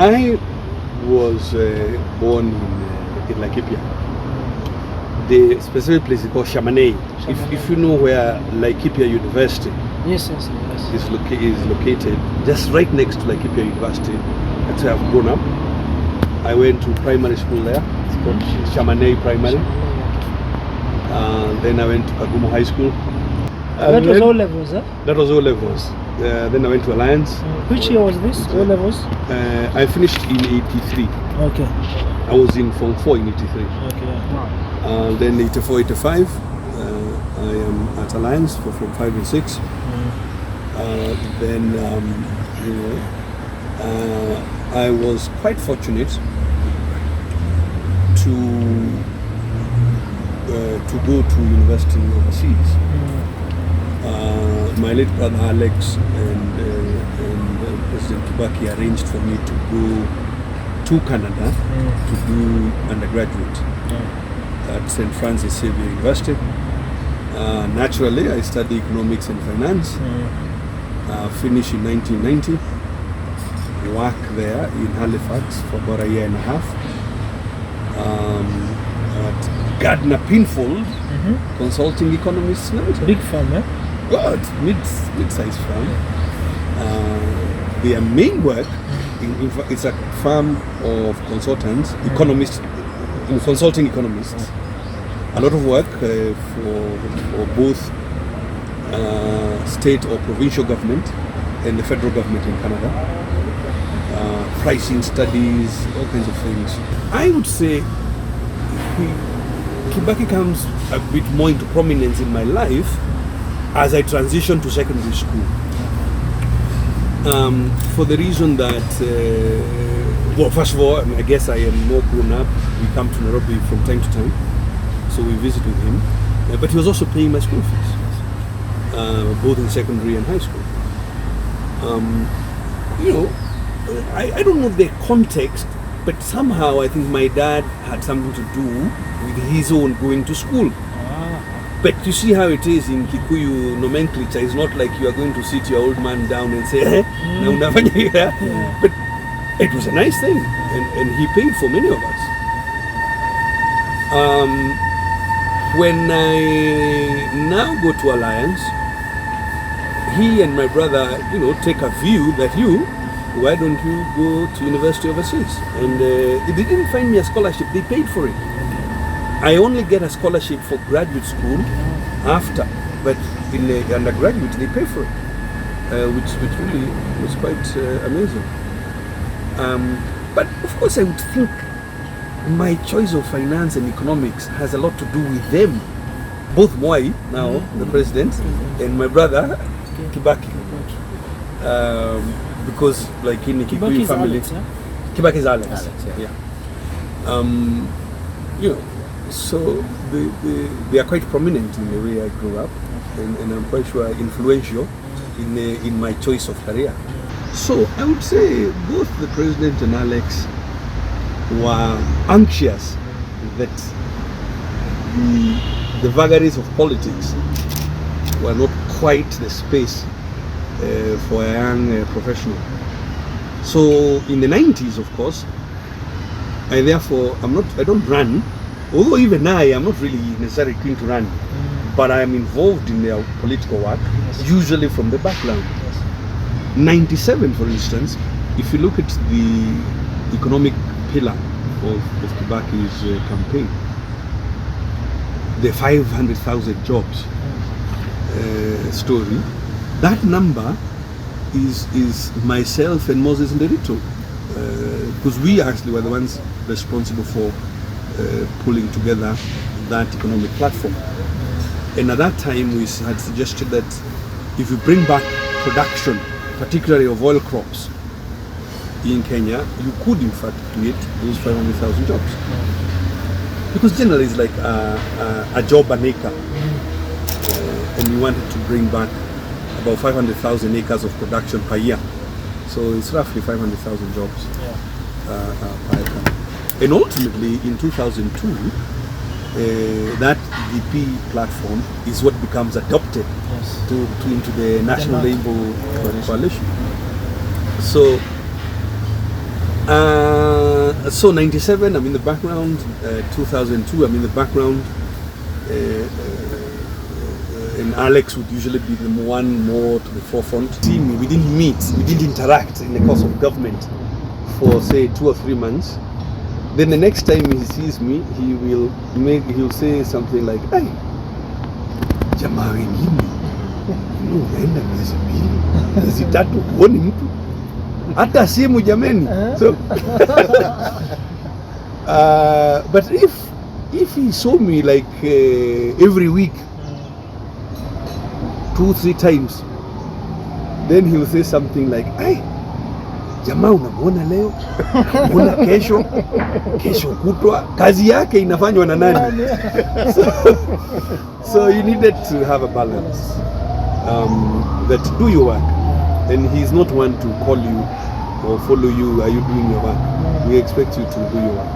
I was born in Laikipia. The specific place is called Chamonix. If you know where Laikipia University Yes. is located, just right next to Laikipia University. That's where I've grown up. I went to primary school there. It's called Chamonix Primary. Then I went to Kagumo High School. That was O levels, huh? That was O levels. Then I went to Alliance. Which year was this? O levels? I finished in 83. Okay. I was in Form 4 in 83. Okay. Wow. Then 84, 85, I am at Alliance for Form 5 and 6. Then, I was quite fortunate to go to university overseas. My late brother Alex and President Kibaki arranged for me to go to Canada to do undergraduate at St. Francis Xavier University. Naturally, I studied economics and finance. Finished in 1990. Worked there in Halifax for about a year and a half. At Gardner Pinfold Consulting Economists Limited. Big firm, eh? God, mid-sized firm. Their main work, in fact, it's a firm of consultants, economists, consulting economists. A lot of work for both state or provincial government and the federal government in Canada. Pricing studies, all kinds of things. I would say Kibaki comes a bit more into prominence in my life as I transitioned to secondary school. For the reason that, well, first of all, I guess I am more grown up. We come to Nairobi from time to time, so we visit with him. But he was also paying my school fees, both in secondary and high school. I don't know the context, but somehow I think my dad had something to do with his own going to school. But you see how it is in Kikuyu nomenclature. It's not like you are going to sit your old man down and say, but it was a nice thing, and he paid for many of us. When I now go to Alliance, he and my brother, take a view that why don't you go to university overseas? And they didn't find me a scholarship, they paid for it. I only get a scholarship for graduate school after, but in the undergraduate they pay for it, which really was quite amazing. But of course I would think my choice of finance and economics has a lot to do with them. Both Mwai, now the president, and my brother Kibaki. Because like in the Kikuyu family, Kibaki is Alex. So they are quite prominent in the way I grew up, and I'm quite sure influential in my choice of career. So I would say both the president and Alex were anxious that the vagaries of politics were not quite the space for a young professional. So in the 90s, of course, I don't run. Although even now I am not really necessarily keen to run, but I am involved in their political work, usually from the background. 97, for instance, if you look at the economic pillar of Kibaki's campaign, the 500,000 jobs story, that number is myself and Moses Ndiritu, because we actually were the ones responsible for pulling together that economic platform. And at that time we had suggested that if you bring back production, particularly of oil crops in Kenya, you could in fact create those 500,000 jobs. Because generally it's like a job an acre, and we wanted to bring back about 500,000 acres of production per year. So it's roughly 500,000 jobs per acre. And ultimately, in 2002, that DP platform is what becomes adopted into the National Labour Coalition. So So 97, I'm in the background. 2002, I'm in the background. And Alex would usually be the one more to the forefront. We didn't meet, we didn't interact in the course of government for say 2 or 3 months. Then the next time he sees me, he'll say something like, "Hey, jamaa wengine, unaenda miezi 2, miezi 3 huoni mtu, hata simu jameni." So, but if he saw me like every week, 2-3 times, then he will say something like, "Hey, jamaa unamuona leo, unamuona kesho kutwa, kazi yake inafanywa na nani?" So you needed to have a balance, that do your work, and he's not one to call you or follow you, are you doing your work? We expect you to do your work.